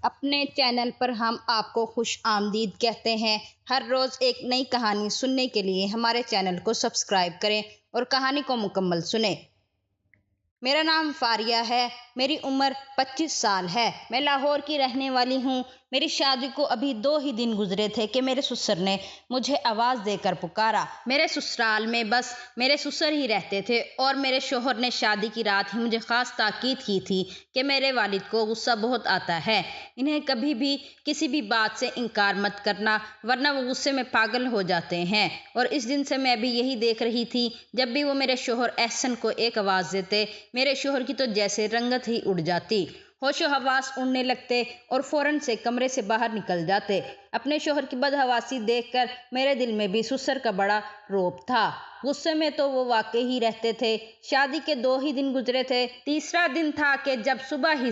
اپنے چینل پر ہم آپ کو خوش آمدید کہتے ہیں۔ ہر روز ایک نئی کہانی سننے کے لیے ہمارے چینل کو سبسکرائب کریں اور کہانی کو مکمل سنیں۔ میرا نام فاریہ ہے، میری عمر 25 سال ہے، میں لاہور کی رہنے والی ہوں۔ میری شادی کو ابھی 2 ہی دن گزرے تھے کہ میرے سسر نے مجھے آواز دے کر پکارا۔ میرے سسرال میں بس میرے سسر ہی رہتے تھے اور میرے شوہر نے شادی کی رات ہی مجھے خاص تاکید کی تھی کہ میرے والد کو غصہ بہت آتا ہے، انہیں کبھی بھی کسی بھی بات سے انکار مت کرنا ورنہ وہ غصے میں پاگل ہو جاتے ہیں۔ اور اس دن سے میں بھی یہی دیکھ رہی تھی، جب بھی وہ میرے شوہر احسن کو ایک آواز دیتے، میرے شوہر کی تو جیسے رنگت ہی اڑ جاتی، ہوش و حواس اڑنے لگتے اور فوراً سے کمرے سے باہر نکل جاتے۔ اپنے شوہر کی بدحواسی دیکھ کر میرے دل میں بھی سسر کا بڑا رعب تھا۔ غصے میں تو وہ واقعی ہی رہتے تھے۔ شادی کے 2 ہی دن گزرے تھے، تیسرا دن تھا کہ جب صبح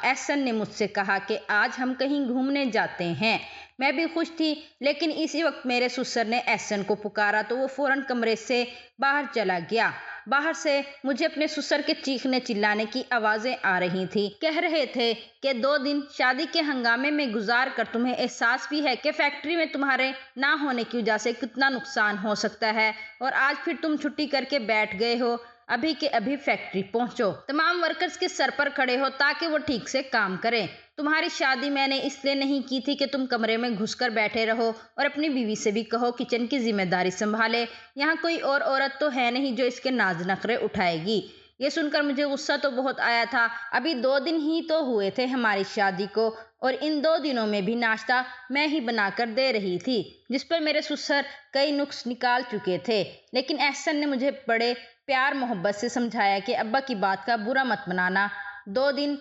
احسن نے مجھ سے کہا کہ آج ہم کہیں گھومنے جاتے ہیں۔ میں بھی خوش تھی، لیکن اسی وقت میرے سسر نے احسن کو پکارا تو وہ فوراً کمرے سے باہر چلا گیا۔ باہر سے مجھے اپنے سسر کے چیخنے چلانے کی آوازیں آ رہی تھیں۔ کہہ رہے تھے کہ 2 دن شادی کے ہنگامے میں گزار کر تمہیں احساس بھی ہے کہ فیکٹری میں تمہارے نہ ہونے کی وجہ سے کتنا نقصان ہو سکتا ہے، اور آج پھر تم چھٹی کر کے بیٹھ گئے ہو۔ ابھی کے ابھی فیکٹری پہنچو، تمام ورکرز کے سر پر کھڑے ہو تاکہ وہ ٹھیک سے کام کریں۔ تمہاری شادی میں نے اس لیے نہیں کی تھی کہ تم کمرے میں گھس کر بیٹھے رہو اور اپنی بیوی سے بھی کہو کچن کی ذمہ داری سنبھالے۔ یہاں کوئی اور عورت تو ہے نہیں جو اس کے ناز نخرے اٹھائے گی۔ یہ سن کر مجھے غصہ تو بہت آیا تھا۔ ابھی 2 دن ہی تو ہوئے تھے ہماری شادی کو، اور ان 2 دنوں میں بھی ناشتہ میں ہی بنا کر دے رہی تھی، جس پر میرے سسر کئی نقص نکال چکے تھے۔ لیکن احسن نے مجھے بڑے پیار محبت سے سمجھایا کہ ابا کی بات کا برا مت منانا۔ 2 دن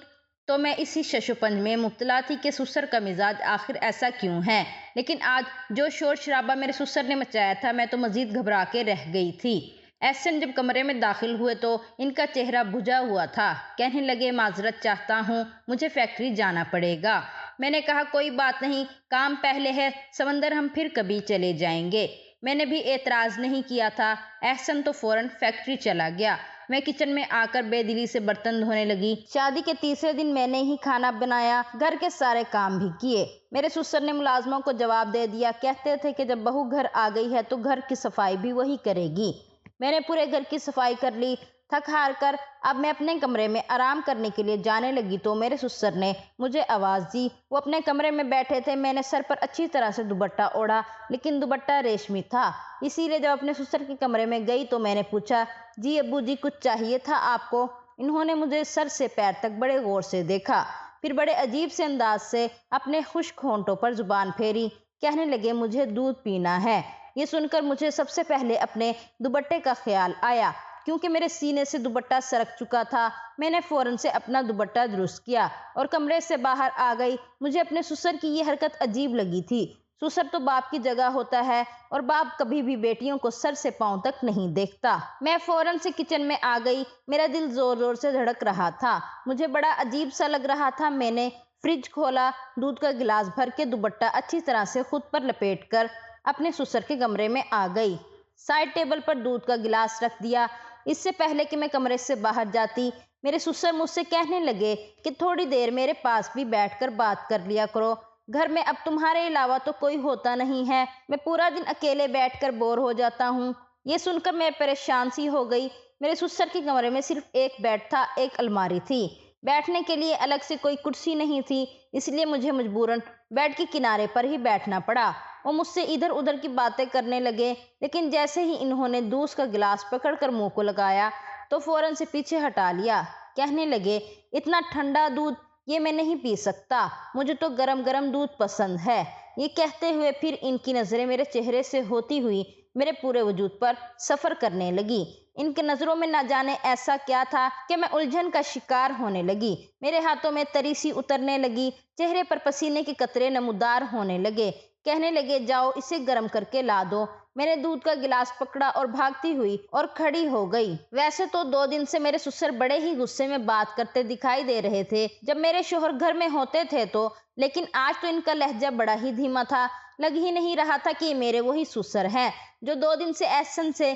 تو میں اسی شش و پنج میں مبتلا تھی کہ سسر کا مزاج آخر ایسا کیوں ہے، لیکن آج جو شور شرابہ میرے سسر نے مچایا تھا، میں تو مزید گھبرا کے رہ گئی تھی۔ احسن جب کمرے میں داخل ہوئے تو ان کا چہرہ بجھا ہوا تھا۔ کہنے لگے معذرت چاہتا ہوں، مجھے فیکٹری جانا پڑے گا۔ میں نے کہا کوئی بات نہیں، کام پہلے ہے، سمندر ہم پھر کبھی چلے جائیں گے۔ میں نے بھی اعتراض نہیں کیا تھا۔ احسن تو فوراً فیکٹری چلا گیا۔ میں کچن میں آ کر بے دلی سے برتن دھونے لگی۔ شادی کے تیسرے دن میں نے ہی کھانا بنایا، گھر کے سارے کام بھی کیے۔ میرے سسر نے ملازموں کو جواب دے دیا، کہتے تھے کہ جب بہو گھر آ گئی ہے تو گھر کی صفائی بھی وہی کرے گی۔ میں نے پورے گھر کی صفائی کر لی۔ تھک ہار کر اب میں اپنے کمرے میں آرام کرنے کے لیے جانے لگی تو میرے سسر نے مجھے آواز دی۔ وہ اپنے کمرے میں بیٹھے تھے۔ میں نے سر پر اچھی طرح سے دوپٹہ اوڑھا، لیکن دوپٹہ ریشمی تھا، اسی لیے جب اپنے سسر کے کمرے میں گئی تو میں نے پوچھا، جی ابو جی کچھ چاہیے تھا آپ کو؟ انہوں نے مجھے سر سے پیر تک بڑے غور سے دیکھا، پھر بڑے عجیب سے انداز سے اپنے خشک ہونٹوں پر زبان پھیری۔ کہنے لگے مجھے دودھ پینا ہے۔ یہ سن کر مجھے سب سے پہلے اپنے دوپٹے کا خیال آیا، کیونکہ میرے سینے سے دوپٹہ سرک چکا تھا۔ میں نے فوراً سے اپنا دوپٹہ درست کیا اور کمرے سے باہر آ گئی۔ مجھے اپنے سسر کی یہ حرکت عجیب لگی تھی۔ سسر تو باپ کی جگہ ہوتا ہے اور باپ کبھی بھی بیٹیوں کو سر سے پاؤں تک نہیں دیکھتا۔ میں فوراً سے کچن میں آ گئی۔ میرا دل زور زور سے دھڑک رہا تھا، مجھے بڑا عجیب سا لگ رہا تھا۔ میں نے فریج کھولا، دودھ کا گلاس بھر کے دوپٹہ اچھی طرح سے خود پر لپیٹ کر اپنے سسر کے کمرے میں آ گئی۔ سائڈ ٹیبل پر دودھ کا گلاس رکھ دیا۔ اس سے پہلے کہ میں کمرے سے باہر جاتی، میرے سسر مجھ سے کہنے لگے کہ تھوڑی دیر میرے پاس بھی بیٹھ کر بات کر لیا کرو، گھر میں اب تمہارے علاوہ تو کوئی ہوتا نہیں ہے، میں پورا دن اکیلے بیٹھ کر بور ہو جاتا ہوں۔ یہ سن کر میں پریشان سی ہو گئی۔ میرے سسر کے کمرے میں صرف ایک بیڈ تھا، ایک الماری تھی، بیٹھنے کے لیے الگ سے کوئی کرسی نہیں تھی، اس لیے مجھے مجبوراً بیڈ کے کنارے پر ہی بیٹھنا پڑا۔ وہ مجھ سے ادھر ادھر کی باتیں کرنے لگے، لیکن جیسے ہی انہوں نے دودھ کا گلاس پکڑ کر منہ کو لگایا تو فوراً سے پیچھے ہٹا لیا۔ کہنے لگے اتنا ٹھنڈا دودھ یہ میں نہیں پی سکتا، مجھے تو گرم گرم دودھ پسند ہے۔ یہ کہتے ہوئے پھر ان کی نظریں میرے چہرے سے ہوتی ہوئی میرے پورے وجود پر سفر کرنے لگی۔ ان کے نظروں میں نہ جانے ایسا کیا تھا کہ میں الجھن کا شکار ہونے لگی۔ میرے ہاتھوں میں تری سی اترنے لگی، چہرے پر پسینے کے قطرے نمودار ہونے لگے۔ کہنے لگے جاؤ اسے گرم کر کے لا دو۔ میں نے دودھ کا گلاس پکڑا اور بھاگتی ہوئی اور کھڑی ہو گئی۔ ویسے تو 2 دن سے میرے سسر بڑے ہی غصے میں بات کرتے دکھائی دے رہے تھے جب میرے شوہر گھر میں ہوتے تھے تو، لیکن آج تو ان کا لہجہ بڑا ہی دھیما تھا۔ لگ ہی نہیں رہا تھا کہ یہ میرے وہی سسر ہیں جو 2 دن سے احسن سے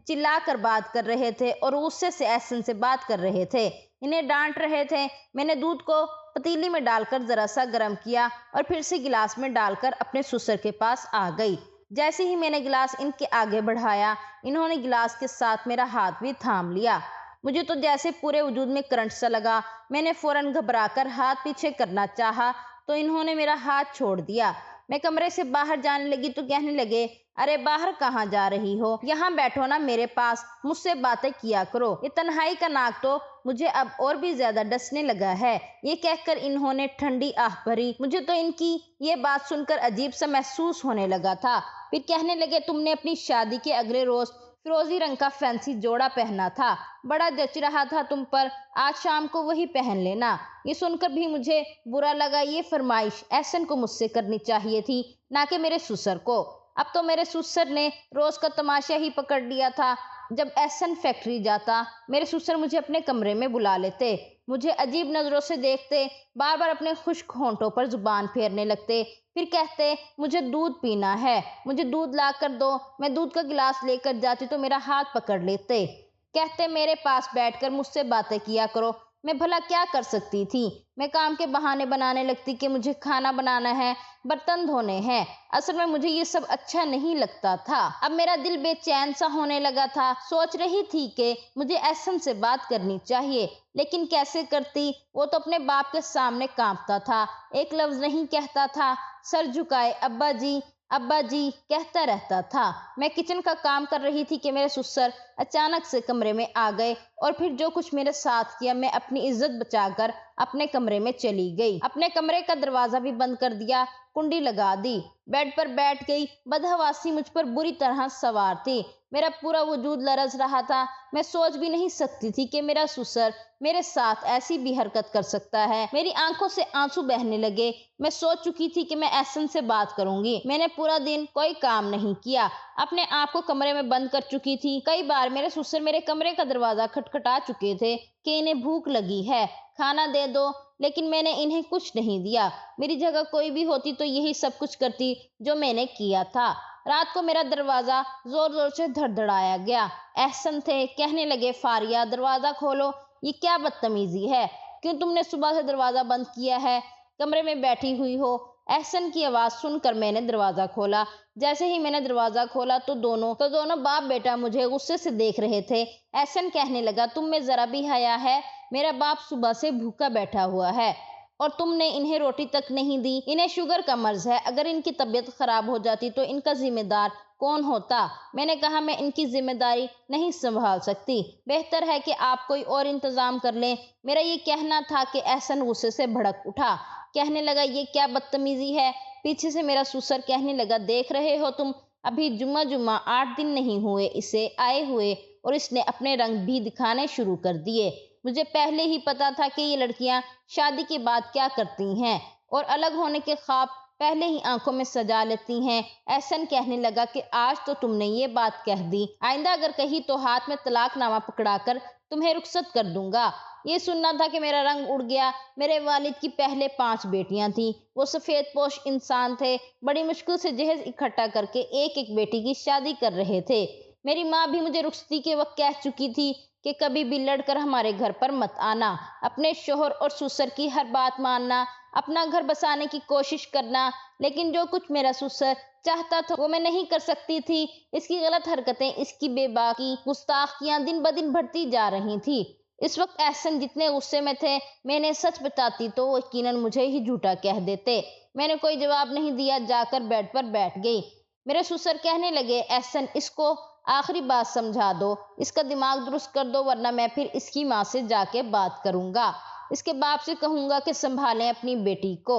چلا کر بات کر رہے تھے اور غصے سے احسن سے بات کر رہے تھے، انہیں ڈانٹ رہے تھے۔ میں نے دودھ کو پتیلی میں ڈال کر ذرا سا گرم کیا اور پھر سے گلاس میں ڈال کر اپنے سسر کے پاس آ گئی۔ جیسے ہی میں نے گلاس ان کے آگے بڑھایا، انہوں نے گلاس کے ساتھ میرا ہاتھ بھی تھام لیا۔ مجھے تو جیسے پورے وجود میں کرنٹ سا لگا۔ میں نے فوراً گھبرا کر ہاتھ پیچھے کرنا چاہا تو انہوں نے میرا ہاتھ چھوڑ دیا۔ میں کمرے سے باہر جانے لگی تو کہنے لگے، ارے باہر کہاں جا رہی ہو؟ یہاں بیٹھو نا میرے پاس، مجھ سے باتیں کیا کرو۔ یہ تنہائی کا ناک تو مجھے اب اور بھی زیادہ ڈسنے لگا ہے۔ یہ کہہ کر انہوں نے ٹھنڈی آہ بھری۔ مجھے تو ان کی یہ بات سن کر عجیب سا محسوس ہونے لگا تھا۔ پھر کہنے لگے، تم نے اپنی شادی کے اگلے روز فیروزی رنگ کا فینسی جوڑا پہنا تھا، بڑا جچ رہا تھا تم پر، آج شام کو وہی پہن لینا۔ یہ سن کر بھی مجھے برا لگا۔ یہ فرمائش احسن کو مجھ سے کرنی چاہیے تھی، نہ کہ میرے سسر کو۔ اب تو میرے سسر نے روز کا تماشا ہی پکڑ لیا تھا۔ جب احسن فیکٹری جاتا، میرے سسر مجھے اپنے کمرے میں بلا لیتے، مجھے عجیب نظروں سے دیکھتے، بار بار اپنے خشک ہونٹوں پر زبان پھیرنے لگتے، پھر کہتے، مجھے دودھ پینا ہے، مجھے دودھ لا کر دو۔ میں دودھ کا گلاس لے کر جاتی تو میرا ہاتھ پکڑ لیتے، کہتے، میرے پاس بیٹھ کر مجھ سے باتیں کیا کرو۔ میں بھلا کیا کر سکتی تھی؟ میں کام کے بہانے بنانے لگتی کہ مجھے کھانا بنانا ہے، برتن دھونے ہیں۔ اصل میں مجھے یہ سب اچھا نہیں لگتا تھا۔ اب میرا دل بے چین سا ہونے لگا تھا۔ سوچ رہی تھی کہ مجھے احسن سے بات کرنی چاہیے، لیکن کیسے کرتی؟ وہ تو اپنے باپ کے سامنے کانپتا تھا، ایک لفظ نہیں کہتا تھا، سر جھکائے ابا جی ابا جی کہتا رہتا تھا۔ میں کچن کا کام کر رہی تھی کہ میرے سسر اچانک سے کمرے میں آ گئے اور پھر جو کچھ میرے ساتھ کیا، میں اپنی عزت بچا کر اپنے کمرے میں چلی گئی۔ اپنے کمرے کا دروازہ بھی بند کر دیا، کنڈی لگا دی، بیڈ پر بیٹھ گئی۔ بدحواسی مجھ پر بری طرح سوار تھی، میرا پورا وجود لرز رہا تھا۔ میں سوچ بھی نہیں سکتی تھی کہ میرا سسر میرے ساتھ ایسی بھی حرکت کر سکتا ہے۔ میری آنکھوں سے آنسو بہنے لگے۔ میں سوچ چکی تھی کہ میں احسن سے بات کروں گی۔ میں نے پورا دن کوئی کام نہیں کیا، اپنے آپ کو کمرے میں بند کر چکی تھی۔ کئی بار میرے سسر میرے کمرے کا دروازہ کھٹکھٹا چکے تھے کہ انہیں بھوک لگی ہے، کھانا دے دو، لیکن میں نے انہیں کچھ نہیں دیا۔ میری جگہ کوئی بھی ہوتی تو یہی سب کچھ کرتی جو میں نے کیا تھا۔ رات کو میرا دروازہ زور زور سے دھڑدھڑایا گیا۔ احسن تھے، کہنے لگے، فاریہ دروازہ کھولو، یہ کیا بدتمیزی ہے؟ کیوں تم نے صبح سے دروازہ بند کیا ہے؟ کمرے میں بیٹھی ہوئی ہو؟ احسن کی آواز سن کر میں نے دروازہ کھولا۔ جیسے ہی میں نے دروازہ کھولا تو دونوں باپ بیٹا مجھے غصے سے دیکھ رہے تھے۔ احسن کہنے لگا، تم میں ذرا بھی حیا ہے؟ میرا باپ صبح سے بھوکا بیٹھا ہوا ہے اور تم نے انہیں روٹی تک نہیں دی۔ انہیں شوگر کا مرض ہے، اگر ان کی طبیعت خراب ہو جاتی تو ان کا ذمہ دار کون ہوتا؟ میں نے کہا، میں ان کی ذمہ داری نہیں سنبھال سکتی، بہتر ہے کہ آپ کوئی اور انتظام کر لیں۔ میرا یہ کہنا تھا کہ احسن غصے سے بھڑک اٹھا، کہنے لگا، یہ کیا بدتمیزی ہے؟ پیچھے سے میرا سسر کہنے لگا، دیکھ رہے ہو تم، ابھی جمعہ 8 دن نہیں ہوئے اسے آئے ہوئے اور اس نے اپنے رنگ بھی دکھانے شروع کر دیے۔ مجھے پہلے ہی پتا تھا کہ یہ لڑکیاں شادی کے بعد کیا کرتی ہیں اور الگ ہونے کے خواب پہلے ہی آنکھوں میں سجا لیتی ہیں۔ احسن کہنے لگا کہ آج تو تم نے یہ بات کہہ دی، آئندہ اگر کہی تو ہاتھ میں طلاق نامہ پکڑا کر تمہیں رخصت کر دوں گا۔ یہ سننا تھا کہ میرا رنگ اڑ گیا۔ میرے والد کی پہلے 5 بیٹیاں تھیں، وہ سفید پوش انسان تھے، بڑی مشکل سے جہیز اکٹھا کر کے ایک ایک بیٹی کی شادی کر رہے تھے۔ میری ماں بھی مجھے رخصتی کے وقت کہہ چکی تھی کہ کبھی بھی لڑ کر ہمارے گھر پر مت آنا، اپنے شوہر اور سسر کی ہر بات ماننا، اپنا گھر بسانے کی کوشش کرنا، لیکن جو کچھ میرا سسر چاہتا تھا وہ میں نہیں کر سکتی تھی۔ اس کی غلط حرکتیں، اس کی بے باکی گستاخیاں دن بدن بڑھتی جا رہی تھی۔ اس وقت احسن جتنے غصے میں تھے، میں انہیں سچ بتاتی تو وہ یقیناً مجھے ہی جھوٹا کہہ دیتے۔ میں نے کوئی جواب نہیں دیا، جا کر بیڈ پر بیٹھ گئی۔ میرے سسر کہنے لگے، احسن، اس کو آخری بات سمجھا دو، اس کا دماغ درست کر دو، ورنہ میں پھر اس کی ماں سے جا کے بات کروں گا، اس کے باپ سے کہوں گا کہ سنبھالیں اپنی بیٹی کو۔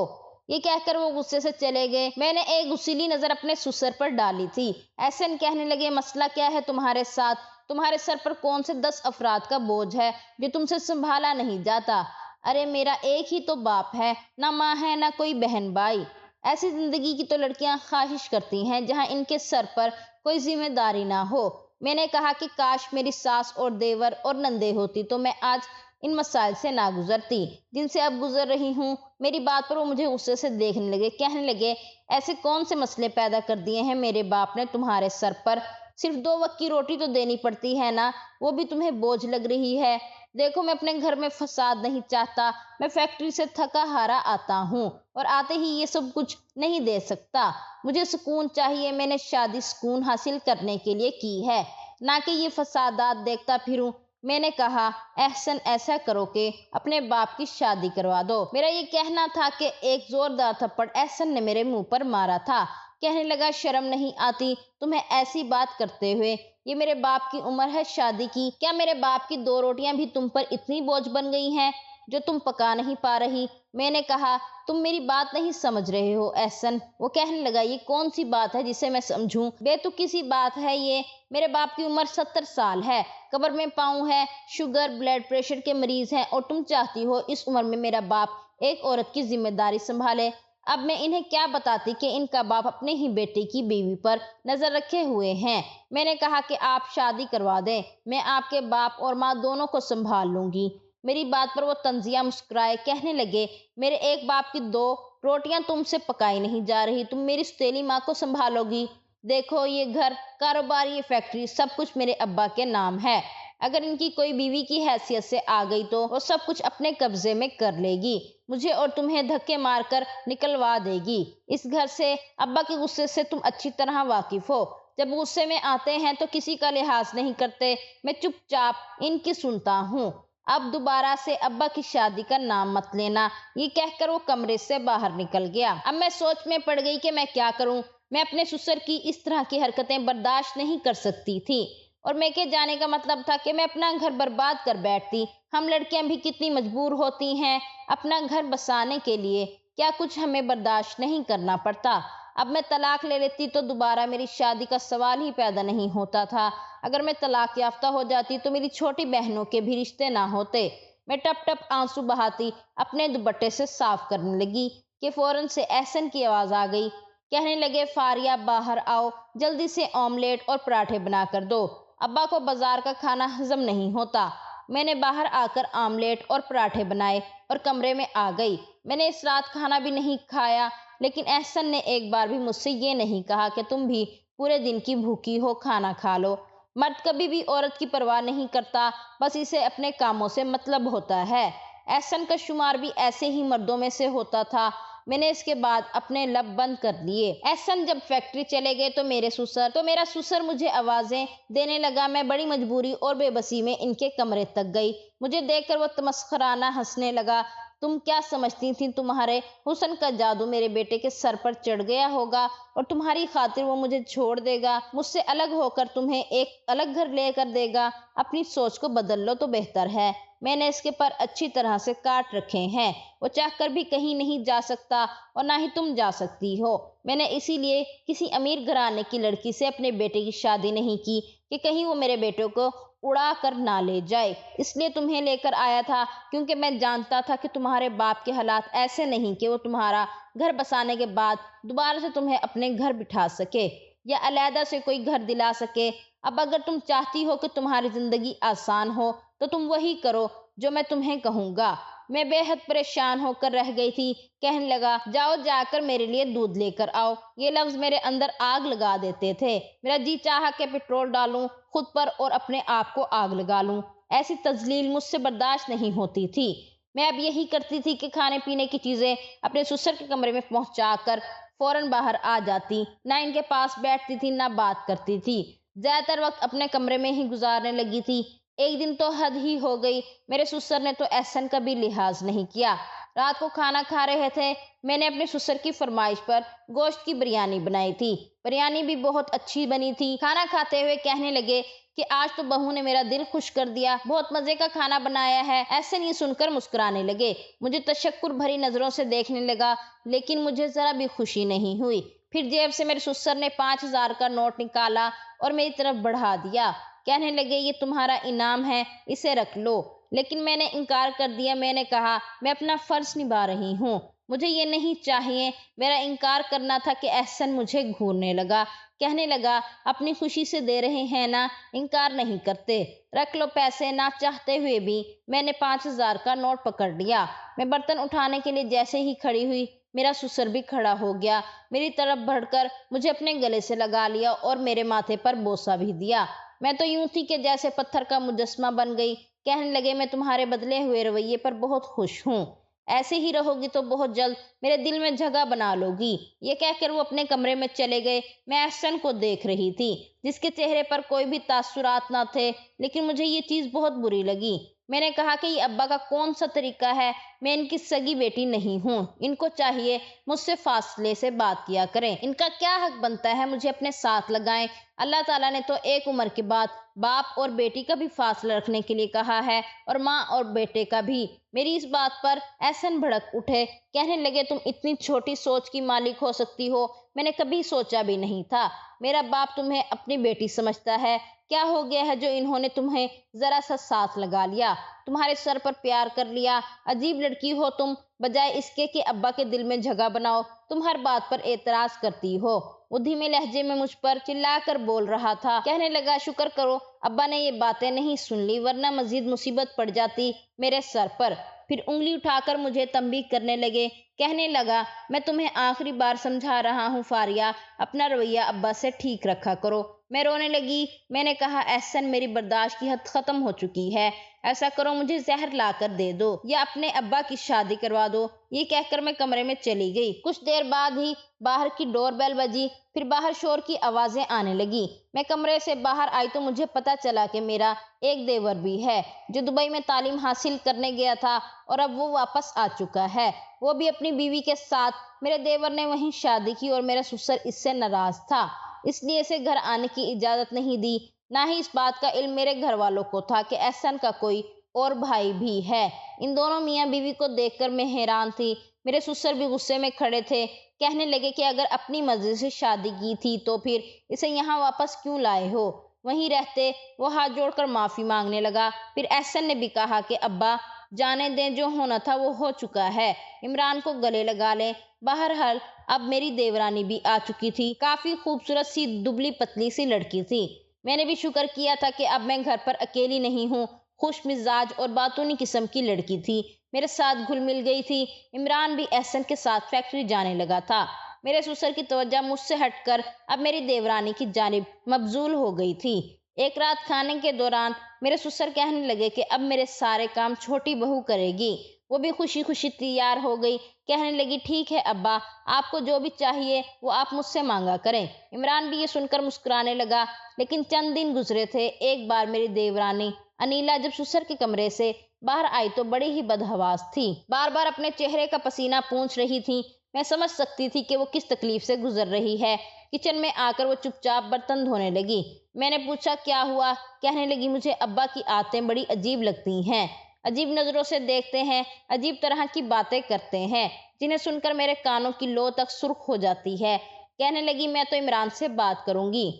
یہ کہہ کر وہ غصے سے چلے گئے۔ میں نے ایک غصیلی نظر اپنے سسر پر ڈالی تھی۔ احسن کہنے لگے، مسئلہ کیا ہے تمہارے ساتھ؟ تمہارے سر پر کون سے 10 افراد کا بوجھ ہے جو تم سے سنبھالا نہیں جاتا؟ ارے میرا ایک ہی تو باپ ہے، نہ ماں ہے نہ کوئی بہن بھائی۔ ایسی زندگی کی تو لڑکیاں خواہش کرتی ہیں جہاں ان کے سر پر کوئی ذمہ داری نہ ہو۔ میں نے کہا کہ کاش میری ساس اور دیور اور نندے ہوتی تو میں آج ان مسائل سے نہ گزرتی جن سے اب گزر رہی ہوں۔ میری بات پر وہ مجھے غصے سے دیکھنے لگے، کہنے لگے ایسے کون سے مسئلے پیدا کر دیے ہیں میرے باپ نے تمہارے سر پر؟ صرف 2 وقت کی روٹی تو دینی پڑتی ہے نا، وہ بھی تمہیں بوجھ لگ رہی ہے۔ دیکھو میں اپنے گھر میں فساد نہیں چاہتا، میں فیکٹری سے تھکا ہارا آتا ہوں اور آتے ہی یہ سب کچھ نہیں دے سکتا۔ مجھے سکون چاہیے، میں نے شادی سکون حاصل کرنے کے لیے کی ہے، نہ کہ یہ فسادات دیکھتا پھروں۔ میں نے کہا احسن ایسا کرو کہ اپنے باپ کی شادی کروا دو۔ میرا یہ کہنا تھا کہ ایک زوردار تھپڑ احسن نے میرے منہ پر مارا تھا۔ کہنے لگا شرم نہیں آتی تمہیں ایسی بات کرتے ہوئے؟ یہ میرے باپ کی عمر ہے شادی کی، کیا میرے باپ کی 2 روٹیاں بھی تم پر اتنی بوجھ بن گئی ہیں جو تم پکا نہیں پا رہی؟ میں نے کہا تم میری بات نہیں سمجھ رہے ہو احسن۔ وہ کہنے لگا یہ کون سی بات ہے جسے میں سمجھوں؟ بے تکی سی بات ہے یہ، میرے باپ کی عمر 70 سال ہے، قبر میں پاؤں ہے، شوگر بلڈ پریشر کے مریض ہیں، اور تم چاہتی ہو اس عمر میں میرا باپ ایک عورت کی ذمہ داری سنبھالے؟ اب میں انہیں کیا بتاتی کہ ان کا باپ اپنے ہی بیٹے کی بیوی پر نظر رکھے ہوئے ہیں۔ میں نے کہا کہ آپ شادی کروا دیں، میں آپ کے باپ اور ماں دونوں کو سنبھال لوں گی۔ میری بات پر وہ طنزیہ مسکرائے، کہنے لگے میرے ایک باپ کی 2 روٹیاں تم سے پکائی نہیں جا رہی، تم میری سوتیلی ماں کو سنبھالو گی؟ دیکھو یہ گھر، کاروبار، یہ فیکٹری سب کچھ میرے ابا کے نام ہے، اگر ان کی کوئی بیوی کی حیثیت سے آ گئی تو وہ سب کچھ اپنے قبضے میں کر لے گی، مجھے اور تمہیں دھکے مار کر نکلوا دے گی اس گھر سے۔ ابا کے غصے سے تم اچھی طرح واقف ہو، جب غصے میں آتے ہیں تو کسی کا لحاظ نہیں کرتے، میں چپ چاپ ان کی سنتا ہوں۔ اب دوبارہ سے ابا کی شادی کا نام مت لینا۔ یہ کہہ کر وہ کمرے سے باہر نکل گیا۔ اب میں سوچ میں پڑ گئی کہ میں کیا کروں۔ میں اپنے سسر کی اس طرح کی حرکتیں برداشت نہیں کر سکتی تھی، اور میں کے جانے کا مطلب تھا کہ میں اپنا گھر برباد کر بیٹھتی۔ ہم لڑکیاں بھی کتنی مجبور ہوتی ہیں اپنا گھر بسانے کے لیے، کیا کچھ ہمیں برداشت نہیں کرنا پڑتا؟ اب میں طلاق لے لیتی تو دوبارہ میری شادی کا سوال ہی پیدا نہیں ہوتا تھا۔ اگر میں طلاق یافتہ ہو جاتی تو میری چھوٹی بہنوں کے بھی رشتے نہ ہوتے۔ میں ٹپ ٹپ آنسو بہاتی اپنے دوپٹے سے صاف کرنے لگی کہ فوراً سے احسن کی آواز آ گئی۔ کہنے لگے فاریہ باہر آؤ، جلدی سے آملیٹ اور پراٹھے بنا کر دو، ابا کو بازار کا کھانا ہضم نہیں ہوتا۔ میں نے باہر آ کر آملیٹ اور پراٹھے بنائے اور کمرے میں آ گئی۔ میں نے اس رات کھانا بھی نہیں کھایا، لیکن احسن نے ایک بار بھی مجھ سے یہ نہیں کہا کہ تم بھی پورے دن کی بھوکی ہو، کھانا کھا لو۔ مرد کبھی بھی عورت کی پرواہ نہیں کرتا، بس اسے اپنے کاموں سے مطلب ہوتا ہے۔ احسن کا شمار بھی ایسے ہی مردوں میں سے ہوتا تھا۔ میں نے اس کے بعد اپنے لب بند کر لیے۔ احسن جب فیکٹری چلے گئے تو میرا سسر مجھے آوازیں دینے لگا۔ میں بڑی مجبوری اور بے بسی میں ان کے کمرے تک گئی۔ مجھے دیکھ کر وہ تمسخرانہ ہنسنے لگا۔ تم کیا سمجھتی تھی تمہارے حسن کا جادو میرے بیٹے کے سر پر چڑھ گیا ہوگا اور تمہاری خاطر وہ مجھے چھوڑ دے گا، مجھ سے الگ ہو کر تمہیں ایک الگ گھر لے کر دے گا؟ اپنی سوچ کو بدل لو تو بہتر ہے۔ میں نے اس کے پر اچھی طرح سے کاٹ رکھے ہیں، وہ چاہ کر بھی کہیں نہیں جا سکتا اور نہ ہی تم جا سکتی ہو۔ میں نے اسی لیے کسی امیر گھرانے کی لڑکی سے اپنے بیٹے کی شادی نہیں کی کہ کہیں وہ میرے بیٹے کو اڑا کر نہ لے جائے۔ اس لیے تمہیں لے کر آیا تھا کیونکہ میں جانتا تھا کہ تمہارے باپ کے حالات ایسے نہیں کہ وہ تمہارا گھر بسانے کے بعد دوبارہ سے تمہیں اپنے گھر بٹھا سکے یا علیحدہ سے کوئی گھر دلا سکے۔ اب اگر تم چاہتی ہو کہ تمہاری زندگی آسان ہو تو تم وہی کرو جو میں تمہیں کہوں گا۔ میں بے حد پریشان ہو کر رہ گئی تھی۔ کہنے لگا جاؤ جا کر میرے لیے دودھ لے کر آؤ۔ یہ لفظ میرے اندر آگ لگا دیتے تھے۔ میرا جی چاہا کہ پٹرول ڈالوں خود پر اور اپنے آپ کو آگ لگا لوں۔ ایسی تذلیل مجھ سے برداشت نہیں ہوتی تھی۔ میں اب یہی کرتی تھی کہ کھانے پینے کی چیزیں اپنے سسر کے کمرے میں پہنچا کر فوراً باہر آ جاتی، نہ ان کے پاس بیٹھتی تھی نہ بات کرتی تھی، زیادہ تر وقت اپنے کمرے میں ہی گزارنے لگی تھی۔ ایک دن تو حد ہی ہو گئی، میرے سسر نے تو احسن کا بھی لحاظ نہیں کیا۔ رات کو کھانا کھا رہے تھے، میں نے اپنے سسر کی فرمائش پر گوشت کی بریانی بنائی تھی۔ بریانی بھی بہت اچھی بنی تھی۔ کھانا کھاتے ہوئے کہنے لگے کہ آج تو بہو نے میرا دل خوش کر دیا، بہت مزے کا کھانا بنایا ہے۔ احسن یہ سن کر مسکرانے لگے، مجھے تشکر بھری نظروں سے دیکھنے لگا، لیکن مجھے ذرا بھی خوشی نہیں ہوئی۔ پھر جیب سے میرے سسر نے 5000 کا نوٹ نکالا اور میری طرف بڑھا دیا۔ کہنے لگے یہ تمہارا انعام ہے، اسے رکھ لو۔ لیکن میں نے انکار کر دیا۔ میں نے کہا میں اپنا فرض نبھا رہی ہوں، مجھے یہ نہیں چاہیے۔ میرا انکار کرنا تھا کہ احسن مجھے گھورنے لگا، کہنے لگا اپنی خوشی سے دے رہے ہیں نا، انکار نہیں کرتے، رکھ لو پیسے۔ نہ چاہتے ہوئے بھی میں نے 5,000 کا نوٹ پکڑ لیا۔ میں برتن اٹھانے کے لیے جیسے ہی کھڑی ہوئی، میرا سسر بھی کھڑا ہو گیا، میری طرف بڑھ کر مجھے اپنے گلے سے لگا لیا اور میرے ماتھے پر بوسہ بھی دیا۔ میں تو یوں تھی کہ جیسے پتھر کا مجسمہ بن گئی۔ کہنے لگے میں تمہارے بدلے ہوئے رویے پر بہت خوش ہوں، ایسے ہی رہو گی تو بہت جلد میرے دل میں جگہ بنا لو گی۔ یہ کہہ کر وہ اپنے کمرے میں چلے گئے۔ میں احسن کو دیکھ رہی تھی جس کے چہرے پر کوئی بھی تاثرات نہ تھے، لیکن مجھے یہ چیز بہت بری لگی۔ میں نے کہا کہ یہ ابا کا کون سا طریقہ ہے؟ میں ان کی سگی بیٹی نہیں ہوں، ان کو چاہیے مجھ سے فاصلے سے بات کیا کریں۔ ان کا کیا حق بنتا ہے مجھے اپنے ساتھ لگائیں؟ اللہ تعالیٰ نے تو ایک عمر کے بعد باپ اور بیٹی کا بھی فاصلہ رکھنے کے لیے کہا ہے، اور ماں اور بیٹے کا بھی۔ میری اس بات پر احسن بھڑک اٹھے، کہنے لگے تم اتنی چھوٹی سوچ کی مالک ہو سکتی ہو؟ میں نے کبھی سوچا بھی نہیں تھا۔ میرا باپ تمہیں اپنی بیٹی سمجھتا ہے۔ کیا ہو گیا ہے جو انہوں نے تمہیں ذرا سا ساتھ لگا لیا، تمہارے سر پر پیار کر لیا؟ عجیب لڑکی ہو تم، بجائے اس کے کہ ابا کے دل میں جگہ بناؤ، تم ہر بات پر اعتراض کرتی ہو۔ وہ دھیمے لہجے میں مجھ پر چلا کر بول رہا تھا، کہنے لگا شکر کرو ابا نے یہ باتیں نہیں سن لی، ورنہ مزید مصیبت پڑ جاتی میرے سر پر۔ پھر انگلی اٹھا کر مجھے تنبیہ کرنے لگے، کہنے لگا میں تمہیں آخری بار سمجھا رہا ہوں فاریہ، اپنا رویہ ابا سے ٹھیک رکھا کرو۔ میں رونے لگی۔ میں نے کہا احسن میری برداشت کی حد ختم ہو چکی ہے، ایسا کرو مجھے زہر لا کر دے دو یا اپنے ابا کی شادی کروا دو۔ یہ کہہ کر میں کمرے میں چلی گئی۔ کچھ دیر بعد ہی باہر کی ڈور بیل بجی، پھر باہر شور کی آوازیں آنے لگی۔ میں کمرے سے باہر آئی تو مجھے پتہ چلا کہ میرا ایک دیور بھی ہے جو دبئی میں تعلیم حاصل کرنے گیا تھا اور اب وہ واپس آ چکا ہے، وہ بھی اپنی بیوی کے ساتھ۔ میرے دیور نے وہیں شادی کی اور میرا سسر اس سے ناراض تھا، اس لیے اسے گھر آنے کی اجازت نہیں دی۔ نہ ہی اس بات کا علم میرے گھر والوں کو تھا کہ احسن کا کوئی اور بھائی بھی ہے۔ ان دونوں میاں بیوی کو دیکھ کر میں حیران تھی۔ میرے سسر بھی غصے میں کھڑے تھے، کہنے لگے کہ اگر اپنی مرضی سے شادی کی تھی تو پھر اسے یہاں واپس کیوں لائے ہو؟ وہیں رہتے۔ وہ ہاتھ جوڑ کر معافی مانگنے لگا۔ پھر احسن نے بھی کہا کہ ابا جانے دیں، جو ہونا تھا وہ ہو چکا ہے، عمران کو گلے لگا لیں۔ بہرحال اب میری دیورانی بھی آ چکی تھی، کافی خوبصورت سی دبلی پتلی سی لڑکی تھی۔ میں نے بھی شکر کیا تھا کہ اب میں گھر پر اکیلی نہیں ہوں۔ خوش مزاج اور باتونی قسم کی لڑکی تھی، میرے ساتھ گھل مل گئی تھی۔ عمران بھی احسن کے ساتھ فیکٹری جانے لگا تھا۔ میرے سسر کی توجہ مجھ سے ہٹ کر اب میری دیورانی کی جانب مبذول ہو گئی تھی۔ ایک رات کھانے کے دوران میرے سسر کہنے لگے کہ اب میرے سارے کام چھوٹی بہو کرے گی۔ وہ بھی خوشی خوشی تیار ہو گئی، کہنے لگی ٹھیک ہے ابا، آپ کو جو بھی چاہیے وہ آپ مجھ سے مانگا کریں۔ عمران بھی یہ سن کر مسکرانے لگا۔ لیکن چند دن گزرے تھے۔ ایک بار میری دیورانی انیلا جب سسر کے کمرے سے باہر آئی تو بڑی ہی بدحواس تھی، بار بار اپنے چہرے کا پسینہ پونچھ رہی تھی۔ میں سمجھ سکتی تھی کہ وہ کس تکلیف سے گزر رہی ہے۔ کچن میں آ کر وہ چپ چاپ برتن دھونے لگی۔ میں نے پوچھا کیا ہوا؟ کہنے لگی مجھے ابا کی عادتیں بڑی عجیب لگتی ہیں، عجیب نظروں سے دیکھتے ہیں، عجیب طرح کی باتیں کرتے ہیں جنہیں سن کر میرے کانوں کی لو تک سرخ ہو جاتی ہے۔ کہنے لگی میں تو عمران سے بات کروں گی،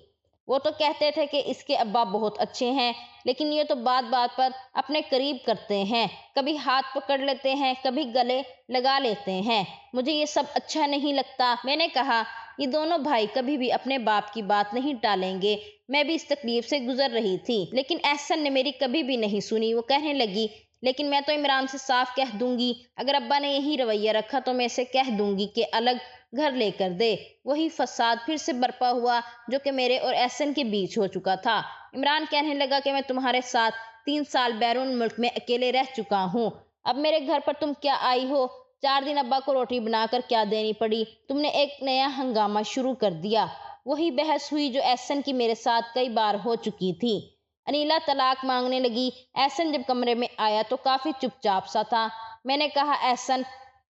وہ تو کہتے تھے کہ اس کے ابا بہت اچھے ہیں، لیکن یہ تو بات بات پر اپنے قریب کرتے ہیں، کبھی ہاتھ پکڑ لیتے ہیں، کبھی گلے لگا لیتے ہیں، مجھے یہ سب اچھا نہیں لگتا۔ میں نے کہا یہ دونوں بھائی کبھی بھی اپنے باپ کی بات نہیں ٹالیں گے، میں بھی اس تکلیف سے گزر رہی تھی، لیکن احسن نے میری کبھی بھی نہیں سنی۔ وہ کہنے لگی لیکن میں تو عمران سے صاف کہہ دوں گی، اگر ابا نے یہی رویہ رکھا تو میں اسے کہہ دوں گی کہ الگ گھر لے کر دے۔ وہی فساد پھر سے برپا ہوا جو کہ میرے اور احسن کے بیچ ہو چکا تھا۔ عمران کہنے لگا کہ میں تمہارے ساتھ 3 سال بیرون ملک میں اکیلے رہ چکا ہوں، اب میرے گھر پر تم کیا آئی ہو؟ 4 دن ابا کو روٹی بنا کر کیا دینی پڑی؟ تم نے ایک نیا ہنگامہ شروع کر دیا۔ وہی بحث ہوئی جو احسن کی میرے ساتھ کئی بار ہو چکی تھی۔ انیلا طلاق مانگنے لگی۔ احسن جب کمرے میں آیا تو کافی چپ چاپ سا تھا۔ میں نے کہا احسن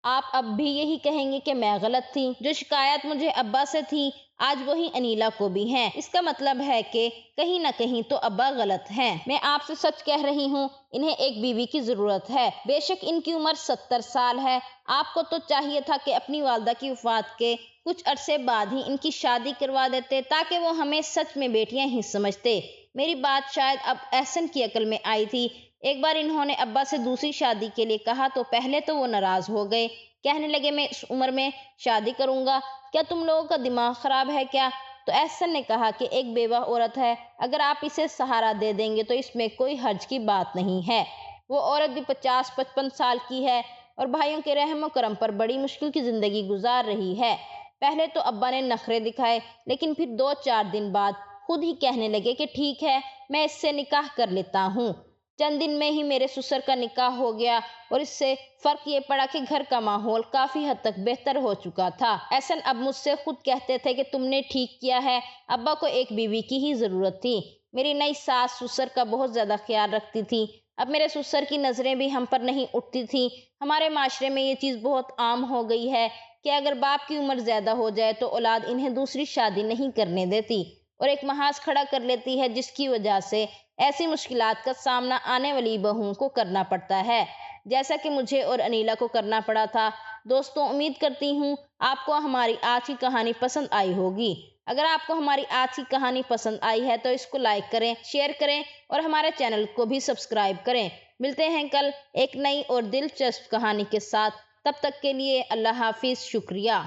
آپ اب بھی یہی کہیں گے کہ میں غلط تھی؟ جو شکایت مجھے ابا سے تھی آج وہی انیلا کو بھی ہیں، اس کا مطلب ہے کہ کہیں نہ کہیں تو ابا غلط ہیں۔ میں آپ سے سچ کہہ رہی ہوں، انہیں ایک بیوی کی ضرورت ہے، بے شک ان کی عمر 70 سال ہے۔ آپ کو تو چاہیے تھا کہ اپنی والدہ کی وفات کے کچھ عرصے بعد ہی ان کی شادی کروا دیتے تاکہ وہ ہمیں سچ میں بیٹیاں ہی سمجھتے۔ میری بات شاید اب احسن کی عقل میں آئی تھی۔ ایک بار انہوں نے ابا سے دوسری شادی کے لیے کہا تو پہلے تو وہ ناراض ہو گئے، کہنے لگے میں اس عمر میں شادی کروں گا، کیا تم لوگوں کا دماغ خراب ہے کیا؟ تو احسن نے کہا کہ ایک بیوہ عورت ہے، اگر آپ اسے سہارا دے دیں گے تو اس میں کوئی حرج کی بات نہیں ہے۔ وہ عورت بھی 50-55 سال کی ہے اور بھائیوں کے رحم و کرم پر بڑی مشکل کی زندگی گزار رہی ہے۔ پہلے تو ابا نے نخرے دکھائے، لیکن پھر 2-4 دن بعد خود ہی کہنے لگے کہ ٹھیک ہے، میں اس سے نکاح کر لیتا ہوں۔ چند دن میں ہی میرے سسر کا نکاح ہو گیا اور اس سے فرق یہ پڑا کہ گھر کا ماحول کافی حد تک بہتر ہو چکا تھا۔ احسن اب مجھ سے خود کہتے تھے کہ تم نے ٹھیک کیا ہے، ابا کو ایک بیوی کی ہی ضرورت تھی۔ میری نئی ساس سسر کا بہت زیادہ خیال رکھتی تھی، اب میرے سسر کی نظریں بھی ہم پر نہیں اٹھتی تھیں۔ ہمارے معاشرے میں یہ چیز بہت عام ہو گئی ہے کہ اگر باپ کی عمر زیادہ ہو جائے تو اولاد انہیں دوسری شادی نہیں کرنے دیتی اور ایک محاذ کھڑا کر لیتی ہے، جس کی وجہ سے ایسی مشکلات کا سامنا آنے والی بہوؤں کو کرنا پڑتا ہے، جیسا کہ مجھے اور انیلا کو کرنا پڑا تھا۔ دوستوں، امید کرتی ہوں آپ کو ہماری آج کی کہانی پسند آئی ہوگی۔ اگر آپ کو ہماری آج کی کہانی پسند آئی ہے تو اس کو لائک کریں، شیئر کریں اور ہمارے چینل کو بھی سبسکرائب کریں۔ ملتے ہیں کل ایک نئی اور دلچسپ کہانی کے ساتھ، تب تک کے لیے اللہ حافظ، شکریہ۔